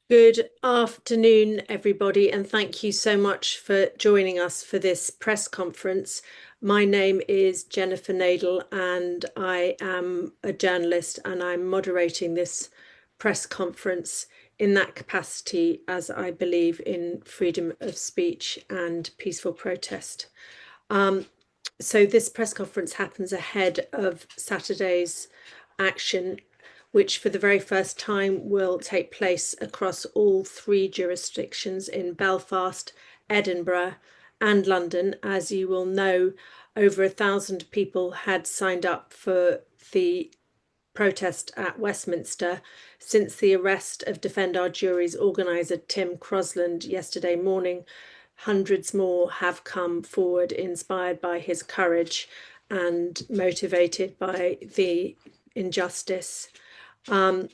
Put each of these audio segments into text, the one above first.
Good afternoon, everybody, and thank you so much for joining us for this press conference. My name is Jennifer Nadel, and I am a journalist, and I'm moderating this press conference in that capacity, as I believe in freedom of speech and peaceful protest. So this press conference happens ahead of Saturday's action, which for the very first time will take place across all three jurisdictions in Belfast, Edinburgh and London. As you will know, over 1,000 people had signed up for the protest at Westminster since the arrest of Defend Our Juries organiser Tim Crosland yesterday morning. Hundreds more have come forward, inspired by his courage and motivated by the injustice. And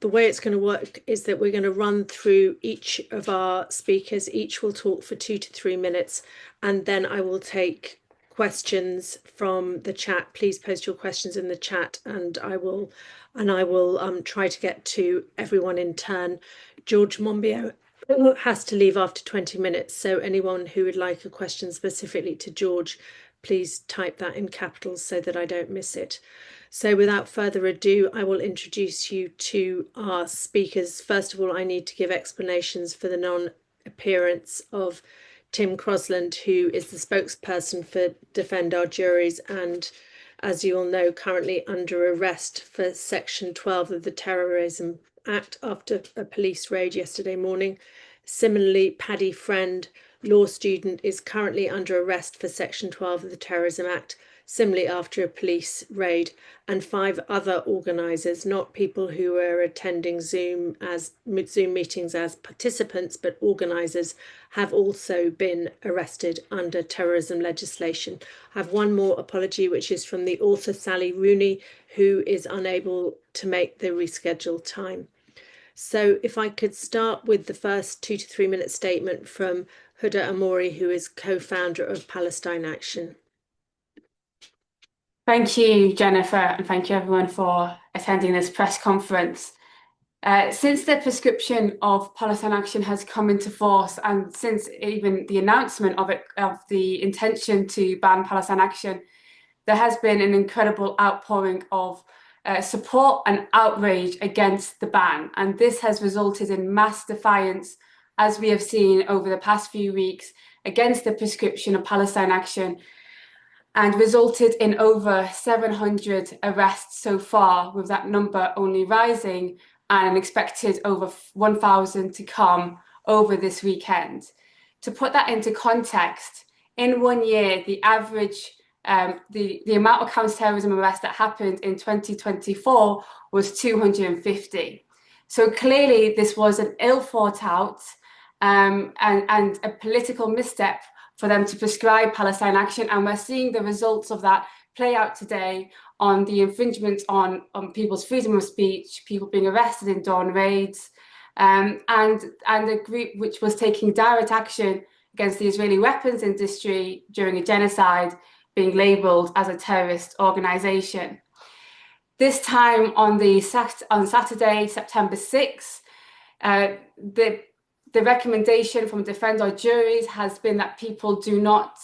the way it's going to work is that we're going to run through each of our speakers. Each will talk for 2 to 3 minutes, and then I will take questions from the chat. Please post your questions in the chat, and I will try to get to everyone in turn. George Monbiot has to leave after 20 minutes, so anyone who would like a question specifically to George, please type that in capitals so that I don't miss it. So without further ado, I will introduce you to our speakers. First of all, I need to give explanations for the non-appearance of Tim Crosland, who is the spokesperson for Defend Our Juries and, as you all know, currently under arrest for Section 12 of the Terrorism Act after a police raid yesterday morning. Similarly, Paddy Friend, law student, is currently under arrest for Section 12 of the Terrorism Act, similarly after a police raid, and 5 other organisers, not people who were attending Zoom meetings as participants, but organisers, have also been arrested under terrorism legislation. I have one more apology, which is from the author Sally Rooney, who is unable to make the rescheduled time. So if I could start with the first 2 to 3 minute statement from Huda Amori, who is co-founder of Palestine Action. Thank you, Jennifer, and thank you everyone for attending this press conference. Since the prescription of Palestine Action has come into force, and since even the announcement of the intention to ban Palestine Action, there has been an incredible outpouring of support and outrage against the ban. And this has resulted in mass defiance, as we have seen over the past few weeks, against the prescription of Palestine Action, and resulted in over 700 arrests so far, with that number only rising and expected over 1,000 to come over this weekend. To put that into context, in 1 year, the average, the amount of counter-terrorism arrests that happened in 2024 was 250. So clearly this was an ill thought out and a political misstep for them to prescribe Palestine Action, and we're seeing the results of that play out today on the infringement on people's freedom of speech, people being arrested in dawn raids, and a group which was taking direct action against the Israeli weapons industry during a genocide being labelled as a terrorist organisation. This time on Saturday, September 6th, the recommendation from Defend Our Juries has been that people do not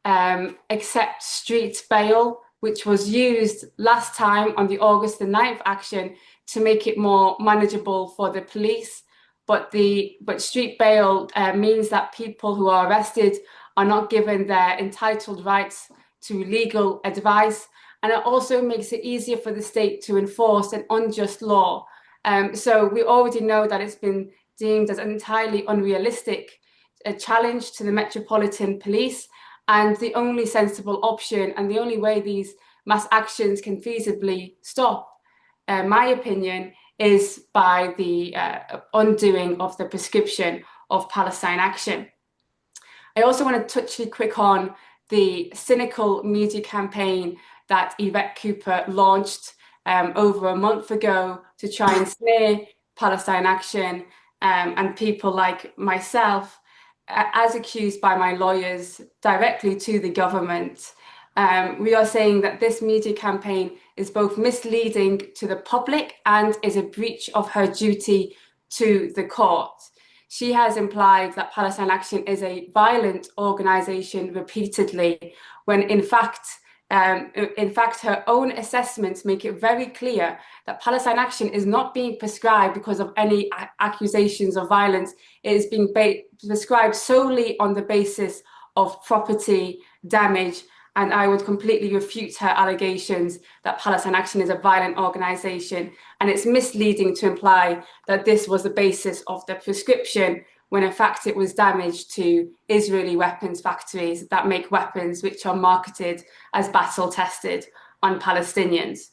accept street bail, which was used last time on the August the 9th action to make it more manageable for the police. But street bail means that people who are arrested are not given their entitled rights to legal advice, and it also makes it easier for the state to enforce an unjust law. So we already know that it's been deemed as an entirely unrealistic challenge to the Metropolitan Police, and the only sensible option and the only way these mass actions can feasibly stop, in my opinion, is by the undoing of the prescription of Palestine Action. I also want to touch really quick on the cynical media campaign that Yvette Cooper launched over a month ago to try and smear Palestine Action and people like myself, as accused by my lawyers, directly to the government. We are saying that this media campaign is both misleading to the public and is a breach of her duty to the court. She has implied that Palestine Action is a violent organisation repeatedly, when in fact, her own assessments make it very clear that Palestine Action is not being prescribed because of any accusations of violence. It is being prescribed solely on the basis of property damage. And I would completely refute her allegations that Palestine Action is a violent organisation. And it's misleading to imply that this was the basis of the prescription, when in fact it was damage to Israeli weapons factories that make weapons which are marketed as battle-tested on Palestinians.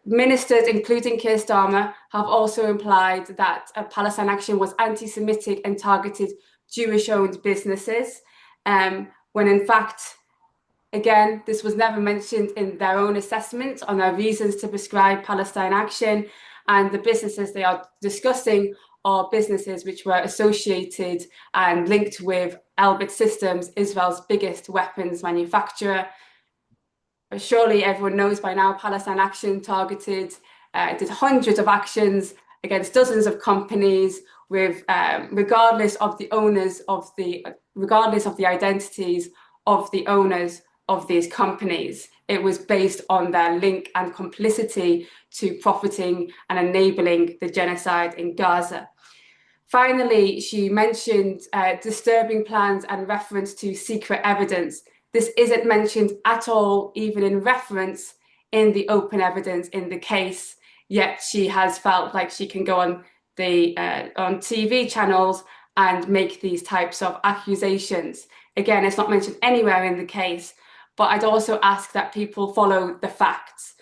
Ministers, including Keir Starmer, have also implied that Palestine Action was anti-Semitic and targeted Jewish-owned businesses, when in fact, again, this was never mentioned in their own assessment on their reasons to prescribe Palestine Action, and the businesses they are discussing are businesses which were associated and linked with Elbit Systems, Israel's biggest weapons manufacturer. But surely everyone knows by now, Palestine Action did hundreds of actions against dozens of companies, with regardless of the identities of the owners of these companies. It was based on their link and complicity to profiting and enabling the genocide in Gaza. Finally, she mentioned disturbing plans and reference to secret evidence. This isn't mentioned at all, even in reference in the open evidence in the case, yet she has felt like she can go on TV channels and make these types of accusations. Again, it's not mentioned anywhere in the case, but I'd also ask that people follow the facts.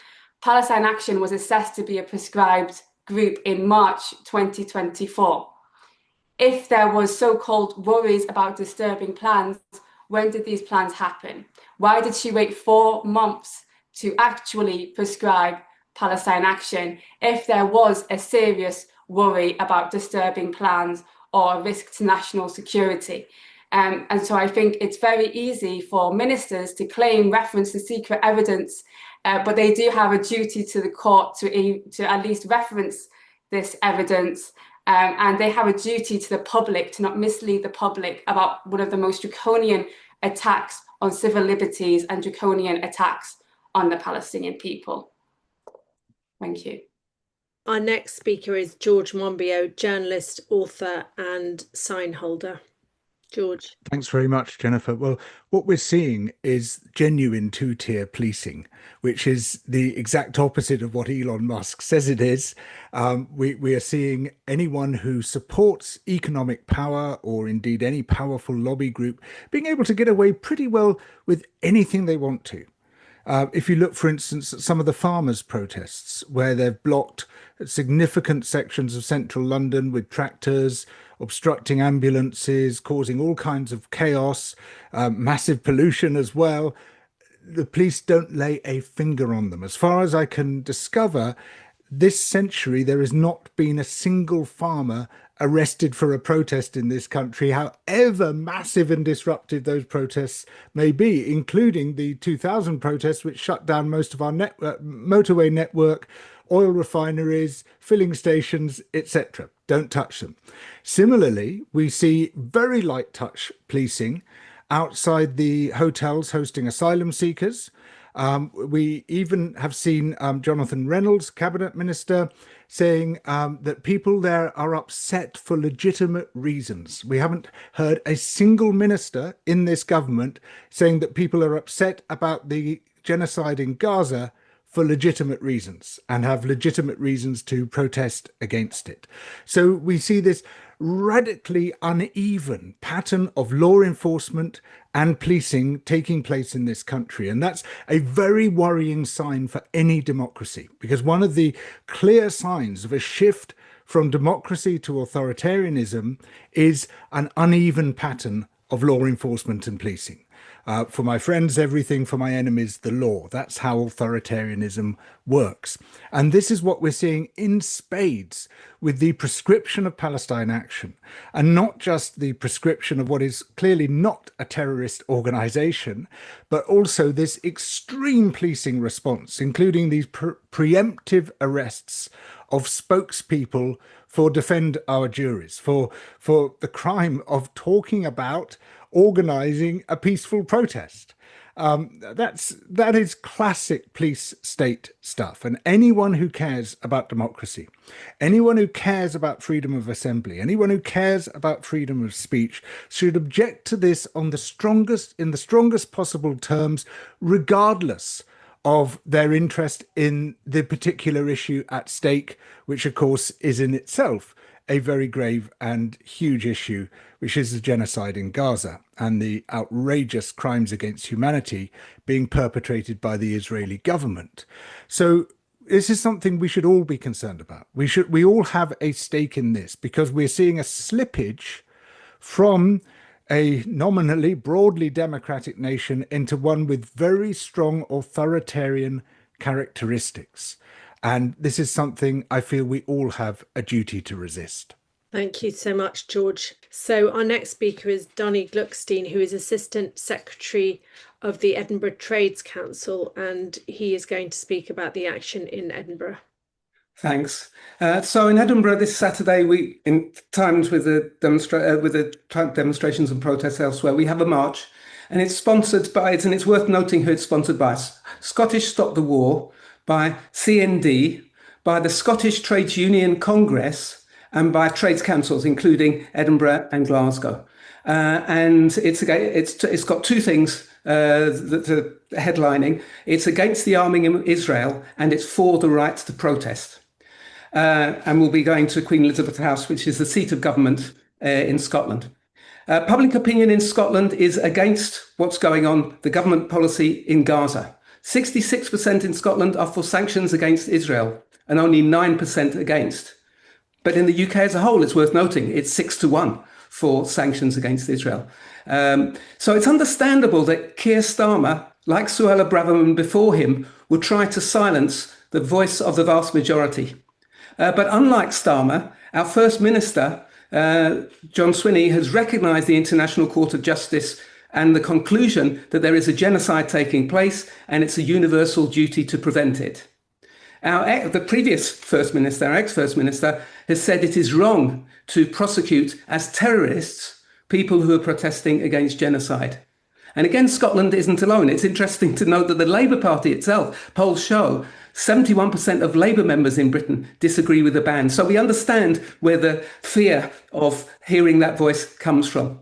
Palestine Action was assessed to be a prescribed group in March 2024. If there was so-called worries about disturbing plans, when did these plans happen? Why did she wait 4 months to actually prescribe Palestine Action if there was a serious worry about disturbing plans or a risk to national security? And so I think it's very easy for ministers to claim reference to secret evidence, but they do have a duty to the court to at least reference this evidence. And they have a duty to the public to not mislead the public about one of the most draconian attacks on civil liberties and draconian attacks on the Palestinian people. Thank you. Our next speaker is George Monbiot, journalist, author, and sign holder. George. Thanks very much, Jennifer. Well, what we're seeing is genuine two-tier policing, which is the exact opposite of what Elon Musk says it is. We are seeing anyone who supports economic power, or indeed any powerful lobby group, being able to get away pretty well with anything they want to. If you look, for instance, at some of the farmers' protests, where they've blocked significant sections of central London with tractors, obstructing ambulances, causing all kinds of chaos, massive pollution as well, the police don't lay a finger on them. As far as I can discover, this century, there has not been a single farmer arrested for a protest in this country, however massive and disruptive those protests may be, including the 2000 protests, which shut down most of our motorway network, oil refineries, filling stations, etc. Don't touch them. Similarly, we see very light touch policing outside the hotels hosting asylum seekers. We even have seen Jonathan Reynolds, cabinet minister, saying that people there are upset for legitimate reasons. We haven't heard a single minister in this government saying that people are upset about the genocide in Gaza for legitimate reasons and have legitimate reasons to protest against it. So we see this radically uneven pattern of law enforcement and policing taking place in this country. And that's a very worrying sign for any democracy, because one of the clear signs of a shift from democracy to authoritarianism is an uneven pattern of law enforcement and policing. For my friends, everything; for my enemies, the law. That's how authoritarianism works. And this is what we're seeing in spades with the prescription of Palestine Action, and not just the prescription of what is clearly not a terrorist organization, but also this extreme policing response, including these preemptive arrests of spokespeople for Defend Our Juries, for the crime of talking about organising a peaceful protest. That is classic police state stuff. And anyone who cares about democracy, anyone who cares about freedom of assembly, anyone who cares about freedom of speech should object to this in the strongest possible terms, regardless of their interest in the particular issue at stake, which of course is in itself a very grave and huge issue, which is the genocide in Gaza and the outrageous crimes against humanity being perpetrated by the Israeli government. So this is something we should all be concerned about. We all have a stake in this, because we're seeing a slippage from a nominally broadly democratic nation into one with very strong authoritarian characteristics. And this is something I feel we all have a duty to resist. Thank you so much, George. So our next speaker is Donny Gluckstein, who is Assistant Secretary of the Edinburgh Trades Council, and he is going to speak about the action in Edinburgh. Thanks. So in Edinburgh this Saturday, in times with the demonstrations and protests elsewhere, we have a march, and it's sponsored by, and it's worth noting who it's sponsored by: Scottish Stop the War, by CND, by the Scottish Trades Union Congress, and by trades councils, including Edinburgh and Glasgow. And it's got two things that are headlining. It's against the arming in Israel, and it's for the right to protest. And we'll be going to Queen Elizabeth House, which is the seat of government in Scotland. Public opinion in Scotland is against what's going on, the government policy in Gaza. 66% in Scotland are for sanctions against Israel, and only 9% against. But in the UK as a whole, it's worth noting, it's 6-1 for sanctions against Israel. So it's understandable that Keir Starmer, like Suella Braverman before him, would try to silence the voice of the vast majority. But unlike Starmer, our First Minister, John Swinney, has recognised the International Court of Justice and the conclusion that there is a genocide taking place, and it's a universal duty to prevent it. The previous First Minister, our ex-First Minister, has said it is wrong to prosecute as terrorists people who are protesting against genocide. And again, Scotland isn't alone. It's interesting to note that the Labour Party itself, polls show 71% of Labour members in Britain disagree with the ban. So we understand where the fear of hearing that voice comes from.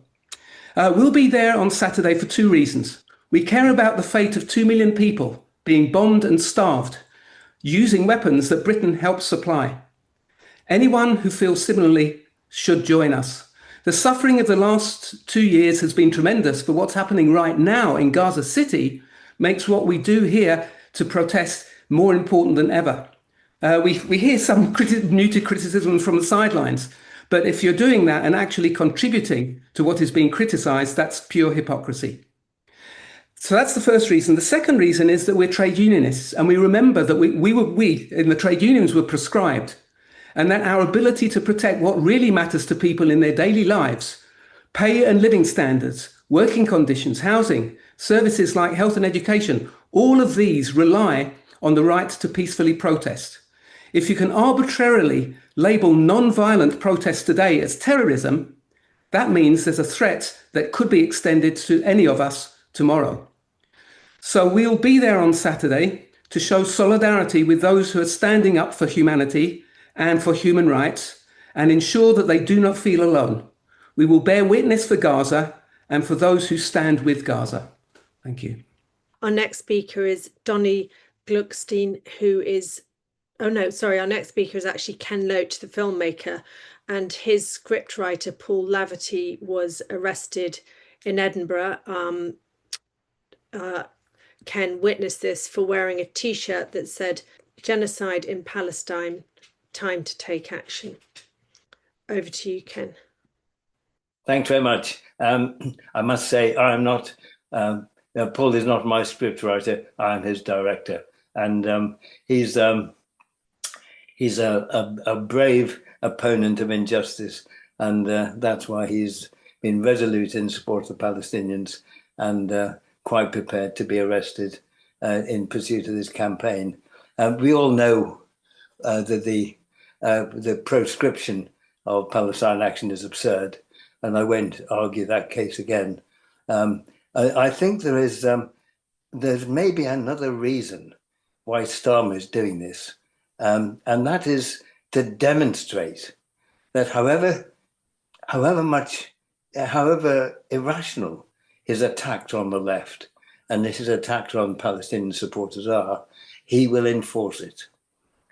We'll be there on Saturday for two reasons. We care about the fate of 2 million people being bombed and starved, using weapons that Britain helped supply. Anyone who feels similarly should join us. The suffering of the last 2 years has been tremendous, but what's happening right now in Gaza City makes what we do here to protest more important than ever. We hear some muted criticism from the sidelines, but if you're doing that and actually contributing to what is being criticised, that's pure hypocrisy. So that's the first reason. The second reason is that we're trade unionists, and we remember that we in the trade unions were proscribed, and that our ability to protect what really matters to people in their daily lives, pay and living standards, working conditions, housing, services like health and education, all of these rely on the right to peacefully protest. If you can arbitrarily label non-violent protests today as terrorism, that means there's a threat that could be extended to any of us tomorrow. So we'll be there on Saturday to show solidarity with those who are standing up for humanity and for human rights, and ensure that they do not feel alone. We will bear witness for Gaza and for those who stand with Gaza. Thank you. Our next speaker is Donny Gluckstein, our next speaker is actually Ken Loach, the filmmaker, and his scriptwriter, Paul Laverty, was arrested in Edinburgh. Ken witnessed this for wearing a T-shirt that said, "Genocide in Palestine, time to take action." Over to you, Ken. Thanks very much. I must say, I'm not, Paul is not my scriptwriter, I'm his director. And he's a brave opponent of injustice. And that's why he's been resolute in support of Palestinians and quite prepared to be arrested in pursuit of this campaign. We all know that the the proscription of Palestine Action is absurd, and I won't argue that case again. I think there's maybe another reason why Starmer is doing this, and that is to demonstrate that however irrational his attacks on the left and his attacks on Palestinian supporters are, he will enforce it.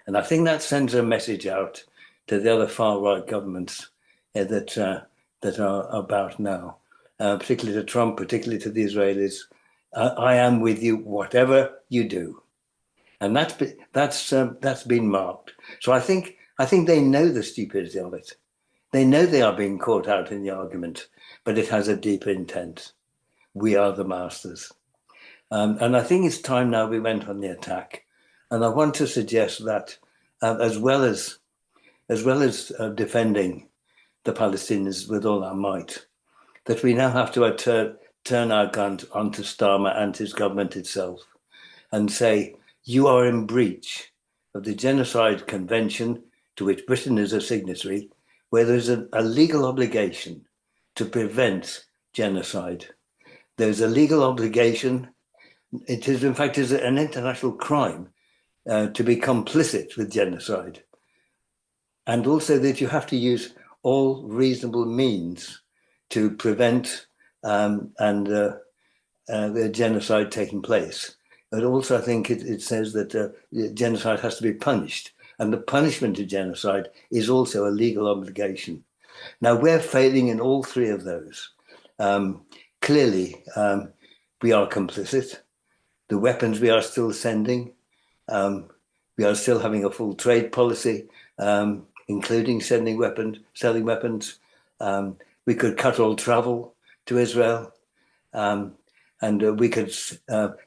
And I think that sends a message out to the other far-right governments that are about now, particularly to Trump, particularly to the Israelis. I am with you, whatever you do, and that's been marked. So I think they know the stupidity of it. They know they are being caught out in the argument, but it has a deeper intent. We are the masters, and I think it's time now we went on the attack. And I want to suggest that as well as defending the Palestinians with all our might, that we now have to turn our guns onto Starmer and his government itself and say, you are in breach of the Genocide Convention, to which Britain is a signatory, where there's a legal obligation to prevent genocide. There's a legal obligation. It is, in fact, an international crime to be complicit with genocide. And also that you have to use all reasonable means to prevent the genocide taking place. But also I think it says that genocide has to be punished. And the punishment of genocide is also a legal obligation. Now, we're failing in all three of those. Clearly, we are complicit. The weapons we are still sending, we are still having a full trade policy, including selling weapons. We could cut all travel to Israel, and we could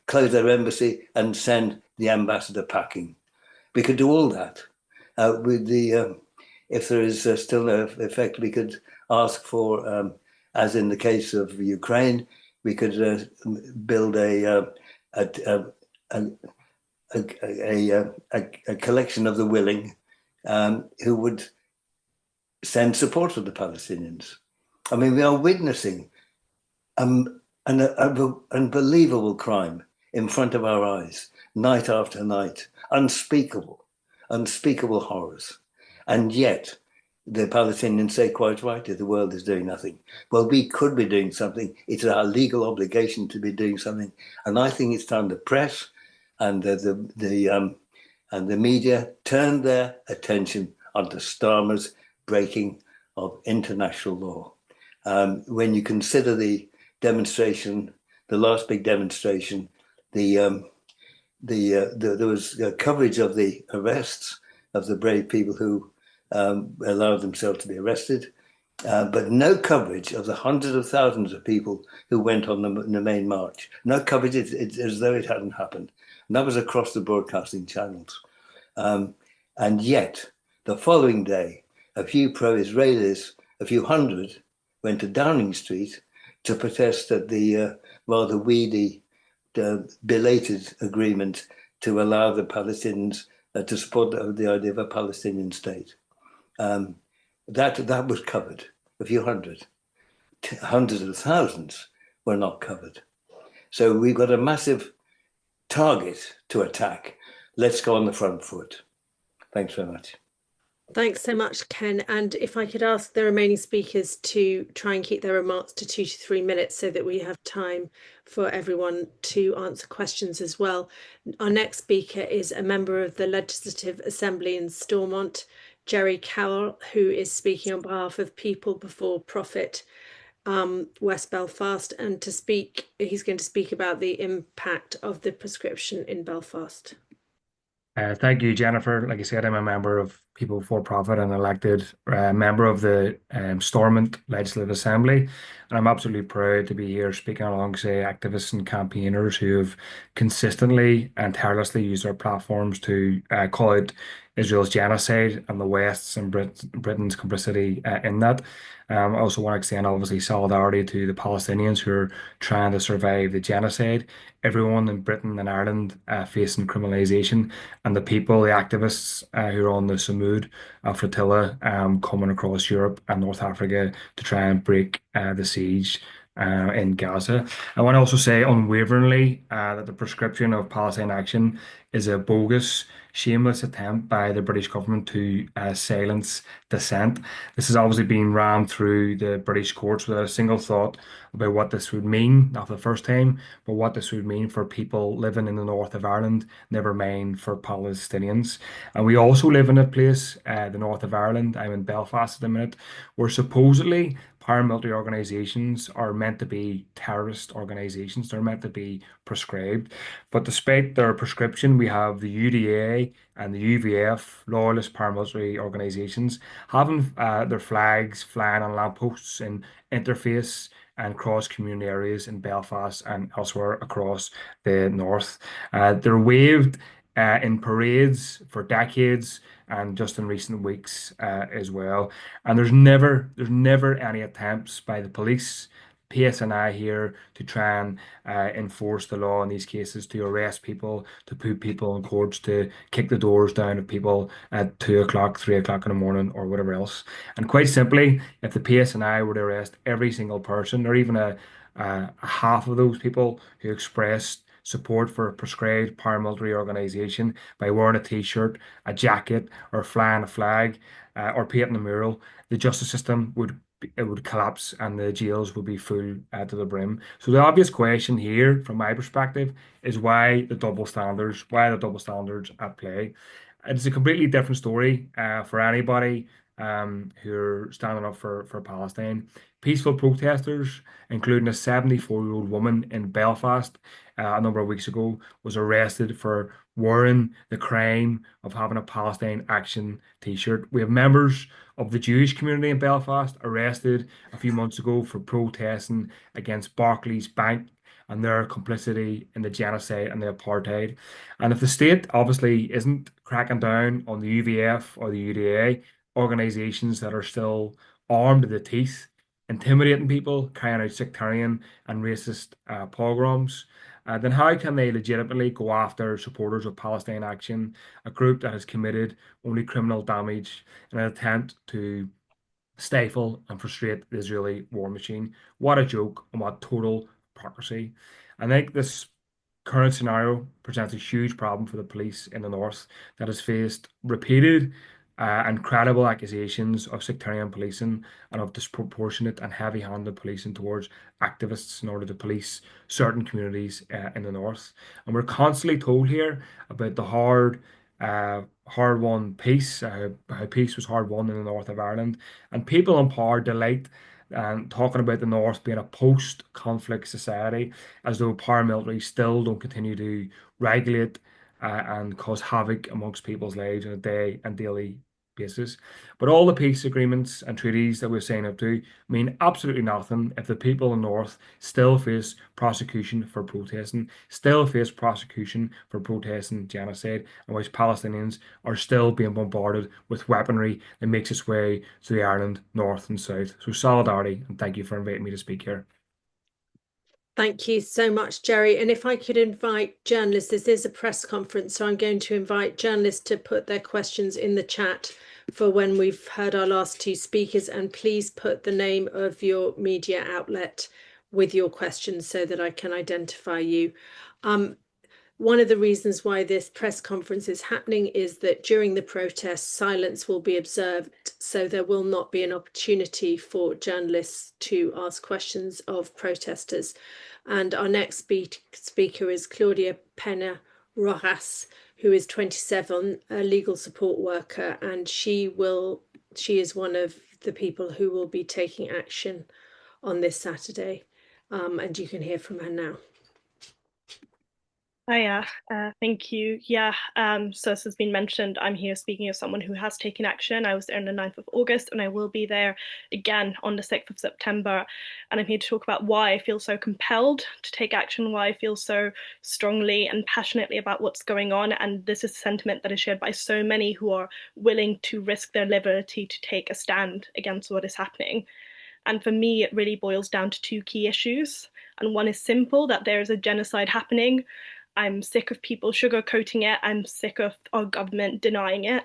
close their embassy and send the ambassador packing. We could do all that. If there is still an effect, we could ask for, as in the case of Ukraine, we could build a collection of the willing who would send support for the Palestinians. I mean, we are witnessing an unbelievable crime in front of our eyes, night after night, unspeakable horrors. And yet, the Palestinians say quite rightly, the world is doing nothing. Well, we could be doing something. It's our legal obligation to be doing something. And I think it's time the press and the media turned their attention onto Starmer's breaking of international law. When you consider the demonstration, the last big demonstration, there was coverage of the arrests of the brave people who allowed themselves to be arrested, but no coverage of the hundreds of thousands of people who went on the main march. No coverage, it's as though it hadn't happened. And that was across the broadcasting channels. And yet, the following day, a few pro-Israelis, a few hundred, went to Downing Street to protest at the rather weedy, belated agreement to allow the Palestinians to support the idea of a Palestinian state. That was covered, a few hundred. Hundreds of thousands were not covered. So we've got a massive target to attack. Let's go on the front foot. Thanks very much. Thanks so much, Ken. And if I could ask the remaining speakers to try and keep their remarks to 2 to 3 minutes so that we have time for everyone to answer questions as well. Our next speaker is a member of the Legislative Assembly in Stormont, Jerry Carroll, who is speaking on behalf of People Before Profit, West Belfast. And he's going to speak about the impact of the prescription in Belfast. Thank you, Jennifer. Like I said, I'm a member of People for Profit and elected member of the Stormont Legislative Assembly. And I'm absolutely proud to be here speaking alongside activists and campaigners who have consistently and tirelessly used their platforms to call out Israel's genocide and the West's and Britain's complicity in that. I also want to extend, obviously, solidarity to the Palestinians who are trying to survive the genocide. Everyone in Britain and Ireland facing criminalisation, and the people, the activists who are on the include a flotilla coming across Europe and North Africa to try and break the siege in Gaza. I want to also say unwaveringly that the prescription of Palestine Action is a bogus, shameless attempt by the British government to silence dissent. This has obviously been rammed through the British courts without a single thought about what this would mean, not for the first time, but what this would mean for people living in the north of Ireland, never mind for Palestinians. And we also live in a place, the north of Ireland, I'm in Belfast at the minute, where supposedly paramilitary organizations are meant to be terrorist organizations. They're meant to be proscribed. But despite their prescription, we have the UDA and the UVF, loyalist paramilitary organizations, having their flags flying on lampposts in interface and cross community areas in Belfast and elsewhere across the north. They're waved in parades for decades and just in recent weeks as well. And there's never any attempts by the police, PSNI here to try and enforce the law in these cases, to arrest people, to put people in courts, to kick the doors down of people at 2 o'clock, 3 o'clock in the morning, or whatever else. And quite simply, if the PSNI were to arrest every single person, or even a half of those people who expressed support for a proscribed paramilitary organization by wearing a t-shirt, a jacket, or flying a flag, or painting a mural, the justice system would collapse and the jails would be full to the brim. So the obvious question here, from my perspective, is why the double standards? Why the double standards at play? It's a completely different story for anybody who are standing up for Palestine. Peaceful protesters, including a 74-year-old woman in Belfast a number of weeks ago, was arrested for wearing the crime of having a Palestine Action t-shirt. We have members of the Jewish community in Belfast arrested a few months ago for protesting against Barclays Bank and their complicity in the genocide and the apartheid. And if the state obviously isn't cracking down on the UVF or the UDA, organizations that are still armed to the teeth, intimidating people, carrying out sectarian and racist pogroms, then how can they legitimately go after supporters of Palestine Action, a group that has committed only criminal damage in an attempt to stifle and frustrate the Israeli war machine? What a joke and what total hypocrisy. I think this current scenario presents a huge problem for the police in the north that has faced repeated and credible accusations of sectarian policing and of disproportionate and heavy-handed policing towards activists in order to police certain communities in the north. And we're constantly told here about the hard-won peace, how peace was hard won in the north of Ireland, and people in power delight and talking about the North being a post-conflict society, as though paramilitary still don't continue to regulate and cause havoc amongst people's lives on a day and daily basis. But all the peace agreements and treaties that we're saying up to mean absolutely nothing if the people in the North still face prosecution for protesting, still face prosecution for protesting genocide, and whilst Palestinians are still being bombarded with weaponry that makes its way to the Ireland North and South. So solidarity, and thank you for inviting me to speak here. Thank you so much, Jerry. And if I could invite journalists, this is a press conference, so I'm going to invite journalists to put their questions in the chat for when we've heard our last two speakers. And please put the name of your media outlet with your questions so that I can identify you. One of the reasons why this press conference is happening is that during the protests, silence will be observed, so there will not be an opportunity for journalists to ask questions of protesters. And our next speaker is Claudia Pena Rojas, who is 27, a legal support worker, and she is one of the people who will be taking action on this Saturday. And you can hear from her now. Hiya, thank you. Yeah, so as has been mentioned, I'm here speaking as someone who has taken action. I was there on the 9th of August and I will be there again on the 6th of September. And I'm here to talk about why I feel so compelled to take action, why I feel so strongly and passionately about what's going on. And this is a sentiment that is shared by so many who are willing to risk their liberty to take a stand against what is happening. And for me, it really boils down to two key issues. And one is simple, that there is a genocide happening. I'm sick of people sugarcoating it. I'm sick of our government denying it.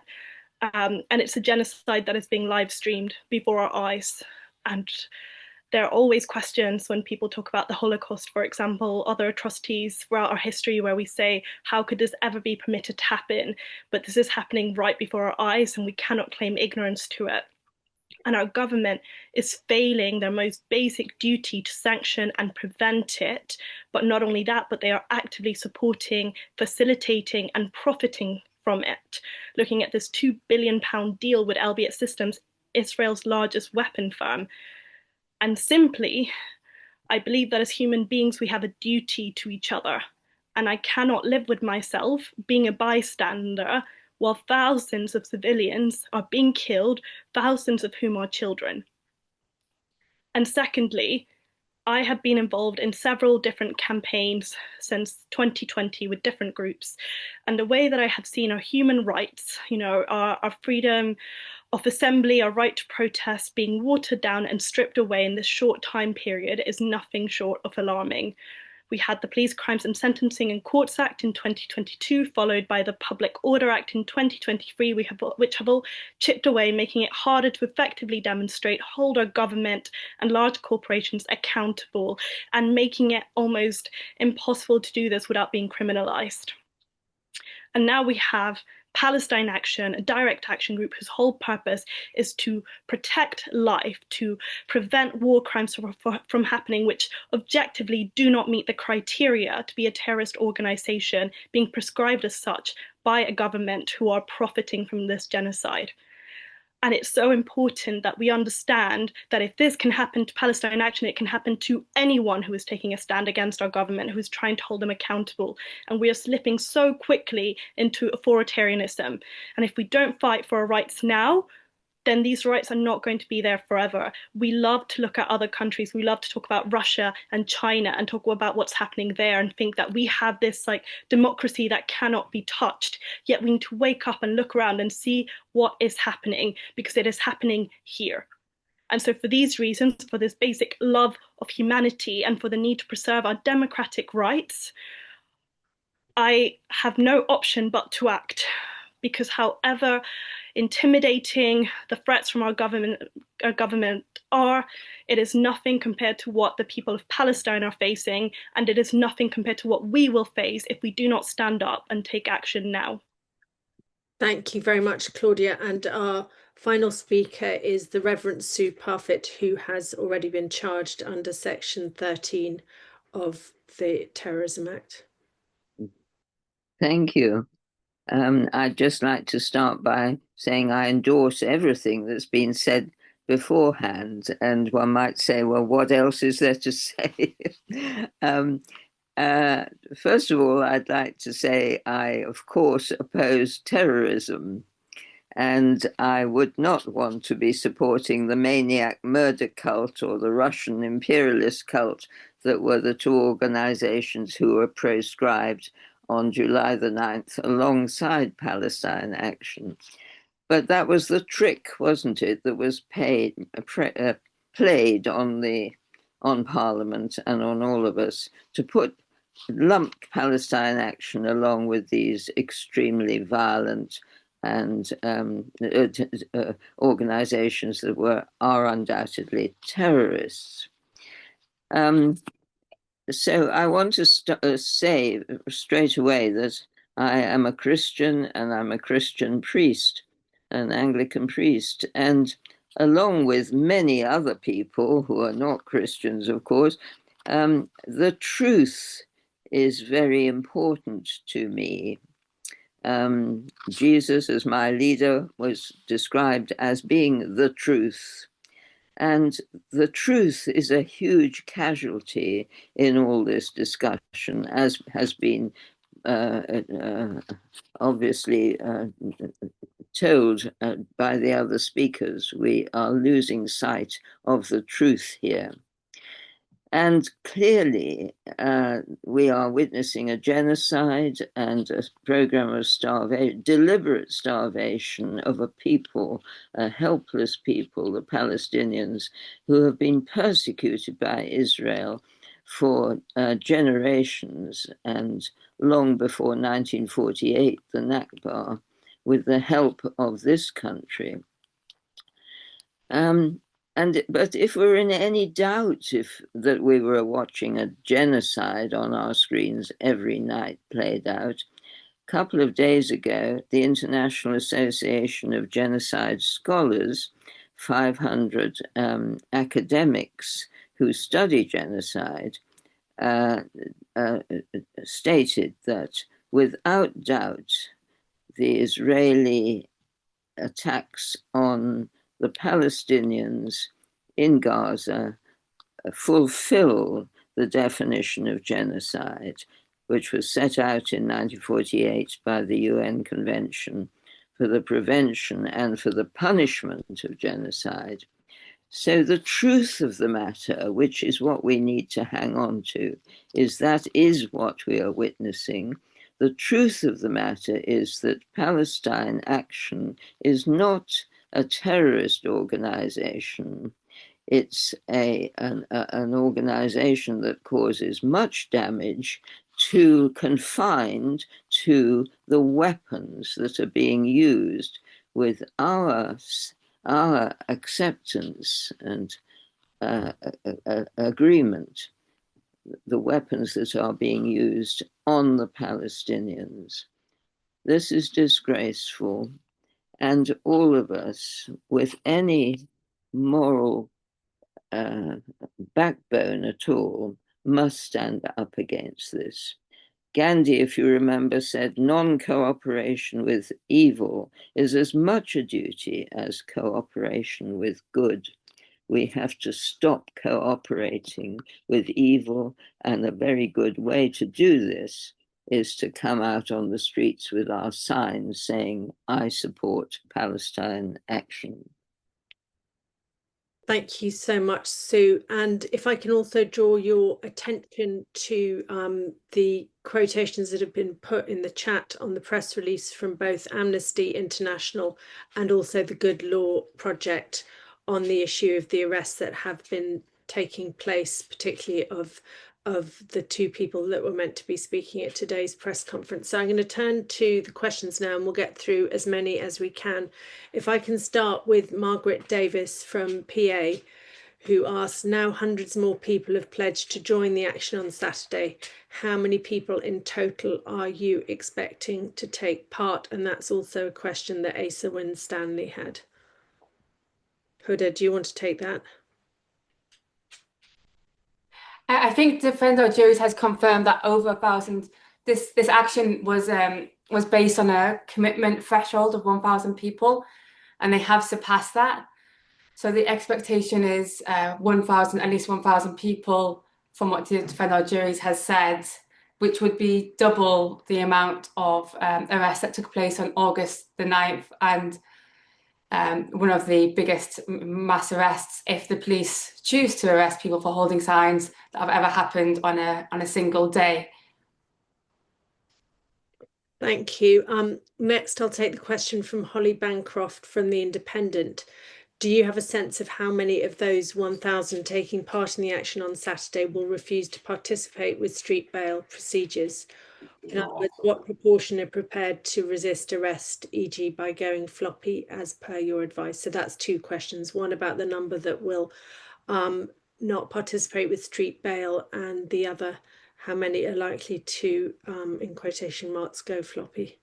And it's a genocide that is being live streamed before our eyes. And there are always questions when people talk about the Holocaust, for example, other atrocities throughout our history, where we say, how could this ever be permitted to happen? But this is happening right before our eyes, and we cannot claim ignorance to it. And our government is failing their most basic duty to sanction and prevent it. But not only that, but they are actively supporting, facilitating, and profiting from it. Looking at this £2 billion deal with Elbit Systems, Israel's largest weapon firm. And simply, I believe that as human beings, we have a duty to each other. And I cannot live with myself being a bystander while thousands of civilians are being killed, thousands of whom are children. And secondly, I have been involved in several different campaigns since 2020 with different groups. And the way that I have seen our human rights, our freedom of assembly, our right to protest being watered down and stripped away in this short time period is nothing short of alarming. We had the Police Crimes and Sentencing and Courts Act in 2022, followed by the Public Order Act in 2023, which have all chipped away, making it harder to effectively demonstrate, hold our government and large corporations accountable, and making it almost impossible to do this without being criminalized. And now we have Palestine Action, a direct action group whose whole purpose is to protect life, to prevent war crimes from happening, which objectively do not meet the criteria to be a terrorist organization, being prescribed as such by a government who are profiting from this genocide. And it's so important that we understand that if this can happen to Palestine Action, it can happen to anyone who is taking a stand against our government, who is trying to hold them accountable. And we are slipping so quickly into authoritarianism. And if we don't fight for our rights now, then these rights are not going to be there forever. We love to look at other countries. We love to talk about Russia and China and talk about what's happening there and think that we have this democracy that cannot be touched. Yet we need to wake up and look around and see what is happening, because it is happening here. And so for these reasons, for this basic love of humanity and for the need to preserve our democratic rights, I have no option but to act, because however intimidating the threats from our government are, it is nothing compared to what the people of Palestine are facing, and it is nothing compared to what we will face if we do not stand up and take action now. Thank you very much, Claudia. And our final speaker is the Reverend Sue Parfitt, who has already been charged under Section 13 of the Terrorism Act. Thank you. I'd just like to start by saying I endorse everything that's been said beforehand, and one might say, well, what else is there to say? First of all, I'd like to say I, of course, oppose terrorism, and I would not want to be supporting the maniac murder cult or the Russian imperialist cult that were the two organizations who were proscribed on July the 9th alongside Palestine Action. But that was the trick, wasn't it, that was played on Parliament and on all of us to lump Palestine Action along with these extremely violent and organizations that are undoubtedly terrorists. So I want to say straight away that I am a Christian, and I'm a Christian priest, an Anglican priest, and along with many other people who are not Christians, of course, the truth is very important to me. Jesus, as my leader, was described as being the truth. And the truth is a huge casualty in all this discussion, as has been obviously told by the other speakers. We are losing sight of the truth here. And clearly, we are witnessing a genocide and a program of deliberate starvation of a people, a helpless people, the Palestinians, who have been persecuted by Israel for generations, and long before 1948, the Nakba, with the help of this country. But if we're in any doubt that we were watching a genocide on our screens every night played out, a couple of days ago, the International Association of Genocide Scholars, 500 academics who study genocide, stated that without doubt, the Israeli attacks on the Palestinians in Gaza fulfill the definition of genocide, which was set out in 1948 by the UN Convention for the Prevention and for the Punishment of Genocide. So the truth of the matter, which is what we need to hang on to, is that is what we are witnessing. The truth of the matter is that Palestine Action is not a terrorist organization. It's an organization that causes much damage, confined to the weapons that are being used with our acceptance and agreement, the weapons that are being used on the Palestinians. This is disgraceful, and all of us with any moral backbone at all must stand up against this. Gandhi, if you remember, said non-cooperation with evil is as much a duty as cooperation with good. We have to stop cooperating with evil, and a very good way to do this is to come out on the streets with our signs saying, I support Palestine Action. Thank you so much, Sue. And if I can also draw your attention to the quotations that have been put in the chat on the press release from both Amnesty International and also the Good Law Project on the issue of the arrests that have been taking place, particularly of the two people that were meant to be speaking at today's press conference. So I'm going to turn to the questions now, and we'll get through as many as we can. If I can start with Margaret Davis from PA, who asks, now hundreds more people have pledged to join the action on Saturday. How many people in total are you expecting to take part? And that's also a question that Asa Winstanley had. Huda, do you want to take that? I think Defend Our Juries has confirmed that over 1,000. This action was based on a commitment threshold of 1,000 people, and they have surpassed that. So the expectation is 1,000, at least 1,000 people, from what Defend Our Juries has said, which would be double the amount of arrests that took place on August the 9th, and one of the biggest mass arrests, if the police choose to arrest people for holding signs, that have ever happened on a single day. Thank you. Next, I'll take the question from Holly Bancroft from The Independent. Do you have a sense of how many of those 1,000 taking part in the action on Saturday will refuse to participate with street bail procedures? In other words, what proportion are prepared to resist arrest, e.g. by going floppy, as per your advice? So that's two questions. One about the number that will not participate with street bail, and the other, how many are likely to, in quotation marks, go floppy?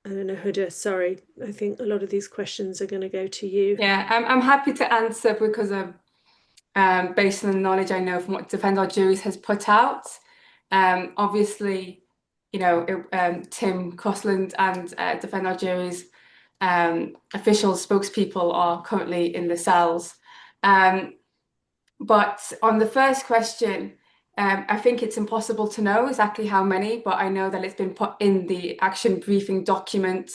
I don't know, Huda, sorry. I think a lot of these questions are going to go to you. Yeah, I'm happy to answer because of, based on the knowledge I know from what Defend Our Juries has put out. Obviously, you know, Tim Crossland and Defend Our Juries official spokespeople are currently in the cells. But on the first question, I think it's impossible to know exactly how many, but I know that it's been put in the action briefing document,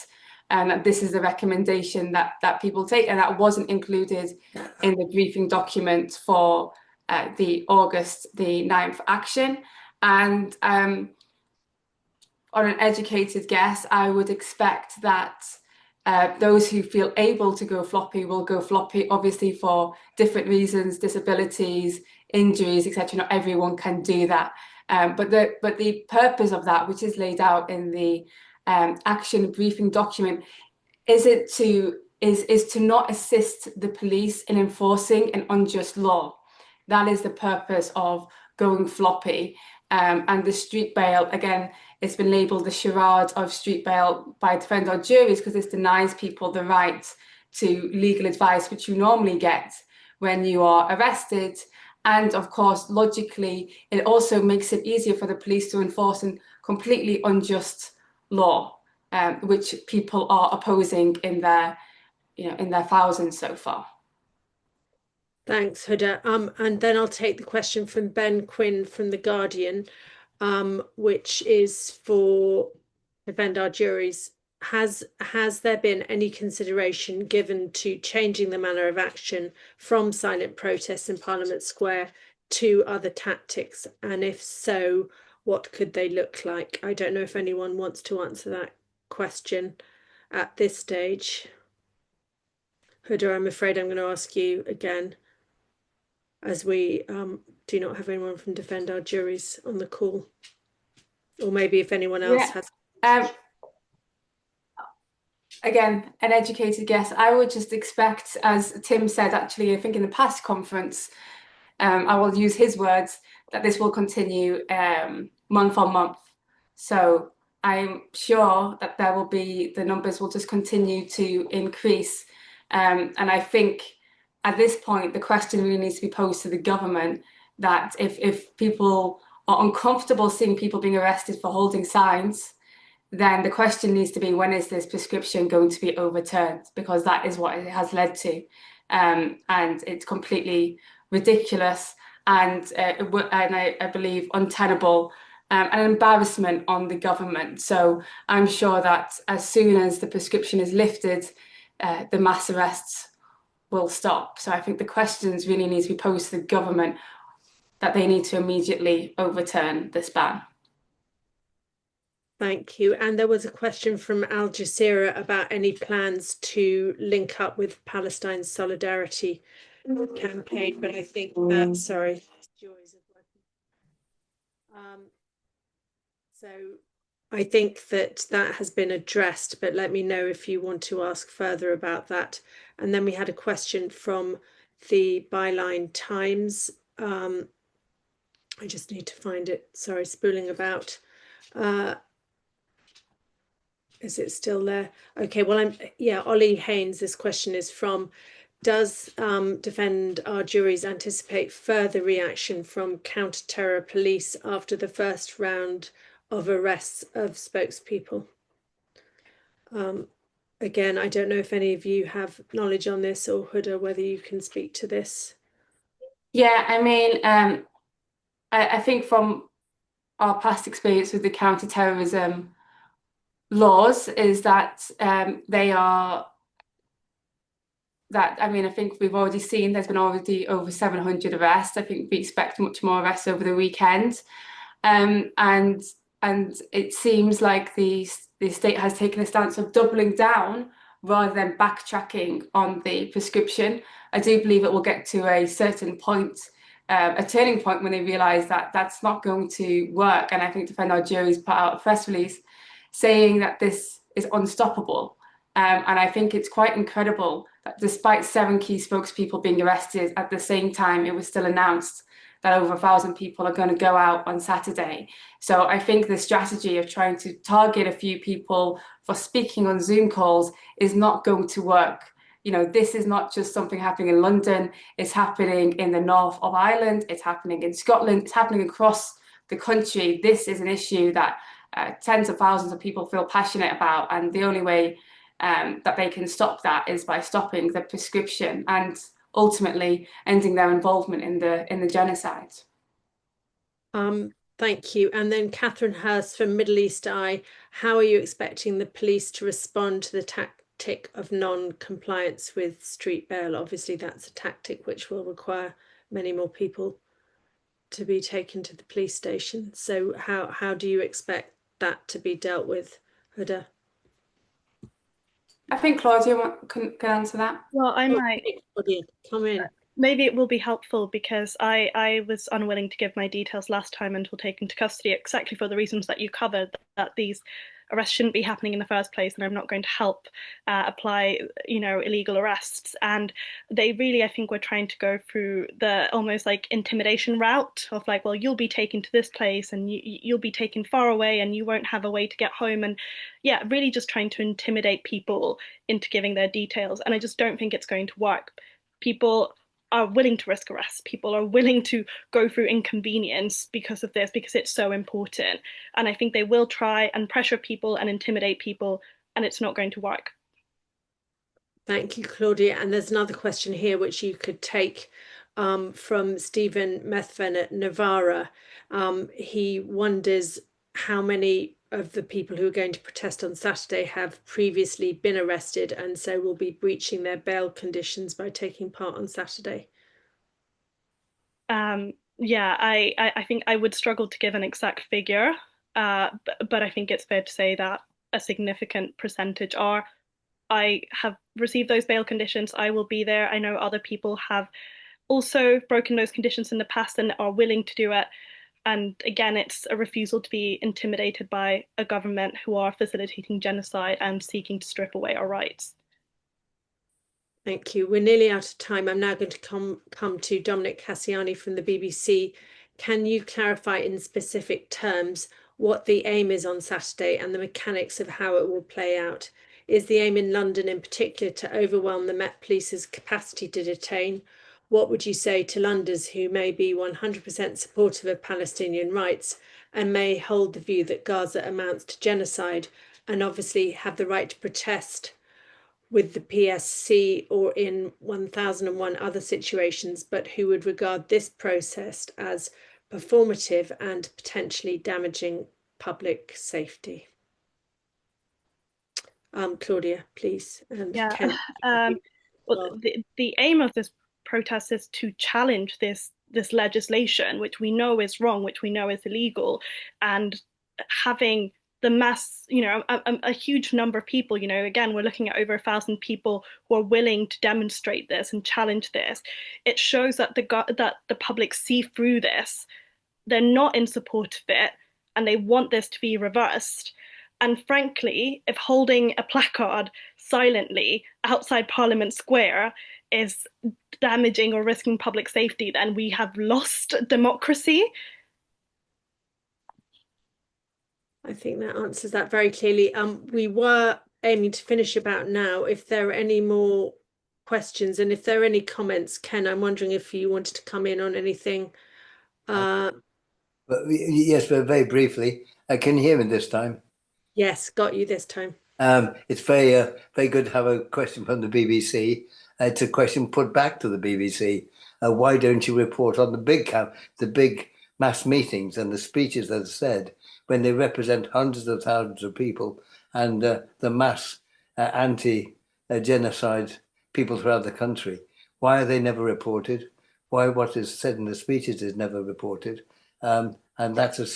and that this is the recommendation that people take, and that wasn't included in the briefing document for the August the 9th action. And on an educated guess, I would expect that those who feel able to go floppy will go floppy, obviously for different reasons, disabilities, injuries, etc. Not everyone can do that. But the purpose of that, which is laid out in the action briefing document is to not assist the police in enforcing an unjust law. That is the purpose of going floppy. And the street bail, again, it's been labelled the charade of street bail by Defend Our Juries because this denies people the right to legal advice, which you normally get when you are arrested. And of course, logically, it also makes it easier for the police to enforce a completely unjust law, which people are opposing in their thousands so far. Thanks, Huda. And then I'll take the question from Ben Quinn from The Guardian, which is for Defend Our Juries. Has there been any consideration given to changing the manner of action from silent protests in Parliament Square to other tactics? And if so, what could they look like? I don't know if anyone wants to answer that question at this stage. Huda, I'm afraid I'm going to ask you again, as we do not have anyone from Defend Our Juries on the call. Or maybe if anyone else has. Again, an educated guess. I would just expect, as Tim said, actually, I think in the past conference, I will use his words, that this will continue month on month. So I'm sure that the numbers will just continue to increase. And I think at this point, the question really needs to be posed to the government that if people are uncomfortable seeing people being arrested for holding signs, then the question needs to be, when is this prescription going to be overturned? Because that is what it has led to. And it's completely ridiculous and I believe untenable, an embarrassment on the government. So I'm sure that as soon as the prescription is lifted, the mass arrests will stop. So I think the questions really need to be posed to the government that they need to immediately overturn this ban. Thank you. And there was a question from Al Jazeera about any plans to link up with Palestine Solidarity campaign, but I think that, sorry, joys of working. So I think that has been addressed, but let me know if you want to ask further about that. And then we had a question from the Byline Times. I just need to find it. Sorry, spooling about. Is it still there? Okay, well, Ollie Haynes, this question is from, does Defend Our Juries anticipate further reaction from counter-terror police after the first round of arrests of spokespeople? Again, I don't know if any of you have knowledge on this, or Huda, whether you can speak to this. Yeah, I mean, I think from our past experience with the counter-terrorism laws is that I think we've already seen there's been already over 700 arrests. I think we expect much more arrests over the weekend. And it seems like the state has taken a stance of doubling down rather than backtracking on the prescription. I do believe it will get to a certain point, a turning point, when they realise that that's not going to work. And I think Defend Our Juries put out a press release saying that this is unstoppable. And I think it's quite incredible that despite 7 key spokespeople being arrested, at the same time it was still announced that over 1,000 people are going to go out on Saturday. So I think the strategy of trying to target a few people for speaking on Zoom calls is not going to work. You know, this is not just something happening in London, it's happening in the north of Ireland, it's happening in Scotland, it's happening across the country. This is an issue that tens of thousands of people feel passionate about, and the only way that they can stop that is by stopping the prescription and ultimately ending their involvement in the genocide. Thank you. And then Catherine Hurst from Middle East Eye, how are you expecting the police to respond to the tactic of non-compliance with street bail? Obviously, that's a tactic which will require many more people to be taken to the police station. So how do you expect that to be dealt with, Huda? I think Claudia can answer that. Well, I might. Come in. Maybe it will be helpful because I was unwilling to give my details last time until taken to custody, exactly for the reasons that you covered, that these arrests shouldn't be happening in the first place, and I'm not going to help apply, illegal arrests. And they really, I think, were trying to go through the almost like intimidation route of like, well, you'll be taken to this place and you'll be taken far away and you won't have a way to get home. And yeah, really just trying to intimidate people into giving their details. And I just don't think it's going to work. People are willing to risk arrest. People are willing to go through inconvenience because of this, because it's so important. And I think they will try and pressure people and intimidate people, and it's not going to work. Thank you, Claudia. And there's another question here which you could take from Stephen Methven at Navarra. He wonders how many of the people who are going to protest on Saturday have previously been arrested and so will be breaching their bail conditions by taking part on Saturday. Yeah, I think I would struggle to give an exact figure, but I think it's fair to say that a significant percentage are. I have received those bail conditions. I will be there. I know other people have also broken those conditions in the past and are willing to do it. And again, it's a refusal to be intimidated by a government who are facilitating genocide and seeking to strip away our rights. Thank you. We're nearly out of time. I'm now going to come to Dominic Cassiani from the BBC. Can you clarify in specific terms what the aim is on Saturday and the mechanics of how it will play out? Is the aim in London in particular to overwhelm the Met Police's capacity to detain? What would you say to Londoners who may be 100% supportive of Palestinian rights and may hold the view that Gaza amounts to genocide and obviously have the right to protest with the PSC or in 1001 other situations, but who would regard this process as performative and potentially damaging public safety? Claudia, please. And yeah. Ken. Well, the aim of this protest is to challenge this legislation, which we know is wrong, which we know is illegal, and having the mass, a huge number of people, again, we're looking at over 1,000 people who are willing to demonstrate this and challenge this. It shows that the public see through this. They're not in support of it, and they want this to be reversed. And frankly, if holding a placard silently outside Parliament Square is damaging or risking public safety, then we have lost democracy. I think that answers that very clearly. We were aiming to finish about now. If there are any more questions and if there are any comments, Ken, I'm wondering if you wanted to come in on anything. But yes, but very briefly. Can you hear me this time? Yes, got you this time. It's very good to have a question from the BBC. It's a question put back to the BBC. Why don't you report on the big mass meetings and the speeches that are said when they represent hundreds of thousands of people and the mass anti-genocide people throughout the country? Why are they never reported? Why what is said in the speeches is never reported? And that's a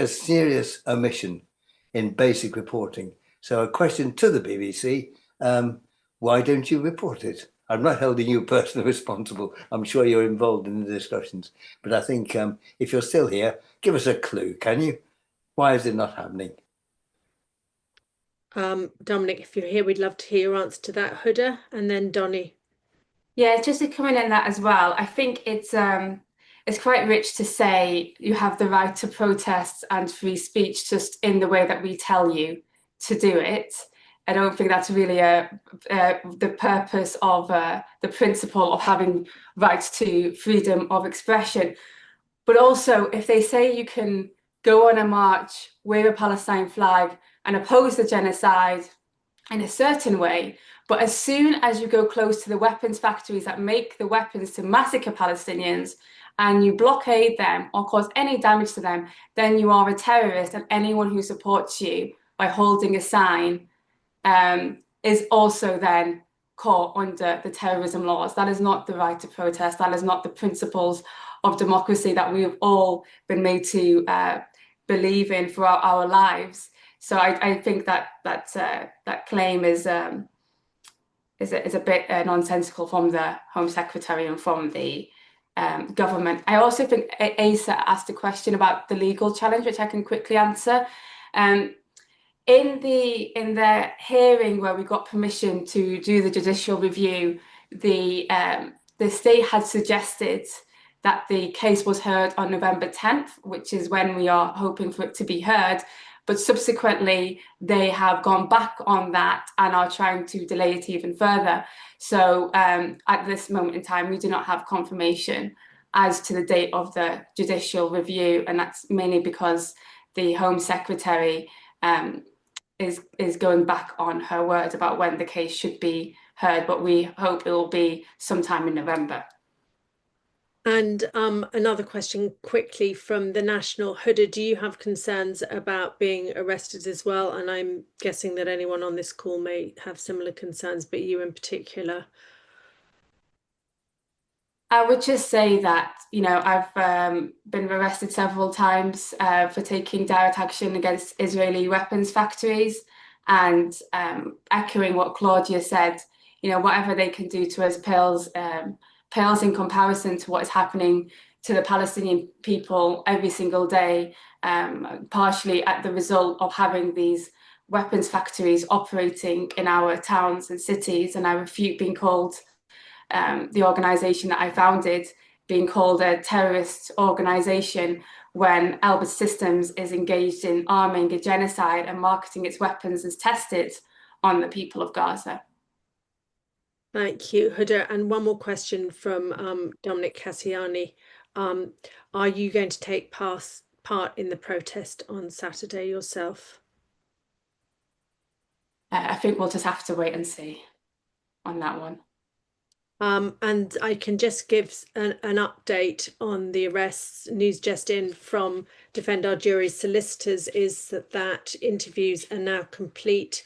serious omission in basic reporting. So a question to the BBC, why don't you report it? I'm not holding you personally responsible. I'm sure you're involved in the discussions. But I think if you're still here, give us a clue, can you? Why is it not happening? Dominic, if you're here, we'd love to hear your answer to that. Huda, and then Donny. Yeah, just to comment on that as well, I think it's quite rich to say you have the right to protest and free speech just in the way that we tell you to do it. I don't think that's really the purpose of the principle of having rights to freedom of expression. But also, if they say you can go on a march, wave a Palestine flag and oppose the genocide in a certain way, but as soon as you go close to the weapons factories that make the weapons to massacre Palestinians and you blockade them or cause any damage to them, then you are a terrorist, and anyone who supports you by holding a sign is also then caught under the terrorism laws. That is not the right to protest. That is not the principles of democracy that we have all been made to believe in throughout our lives. So I think that claim is a bit nonsensical from the Home Secretary and from the government. I also think Asa asked a question about the legal challenge, which I can quickly answer. In the hearing where we got permission to do the judicial review, the state had suggested that the case was heard on November 10th, which is when we are hoping for it to be heard. But subsequently, they have gone back on that and are trying to delay it even further. So at this moment in time, we do not have confirmation as to the date of the judicial review. And that's mainly because the Home Secretary is going back on her word about when the case should be heard, but we hope it will be sometime in November. And another question quickly from the National. Huda, do you have concerns about being arrested as well? And I'm guessing that anyone on this call may have similar concerns, but you in particular. I would just say that, you know, I've been arrested several times for taking direct action against Israeli weapons factories, and echoing what Claudia said, you know, whatever they can do to us pales in comparison to what is happening to the Palestinian people every single day, partially at the result of having these weapons factories operating in our towns and cities. And I refute being called the organisation that I founded being called a terrorist organisation when Elbit Systems is engaged in arming a genocide and marketing its weapons as tested on the people of Gaza. Thank you, Huda. And one more question from Dominic Cassiani. Are you going to take part in the protest on Saturday yourself? I think we'll just have to wait and see on that one. And I can just give an update on the arrests. News just in from Defend Our Juries solicitors is that interviews are now complete,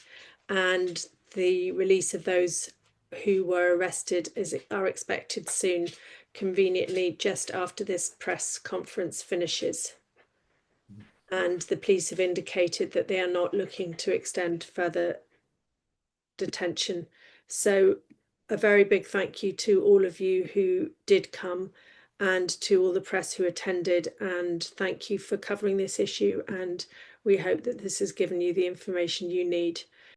and the release of those who were arrested are expected soon, conveniently just after this press conference finishes. And the police have indicated that they are not looking to extend further detention. So a very big thank you to all of you who did come, and to all the press who attended, and thank you for covering this issue, and we hope that this has given you the information you need.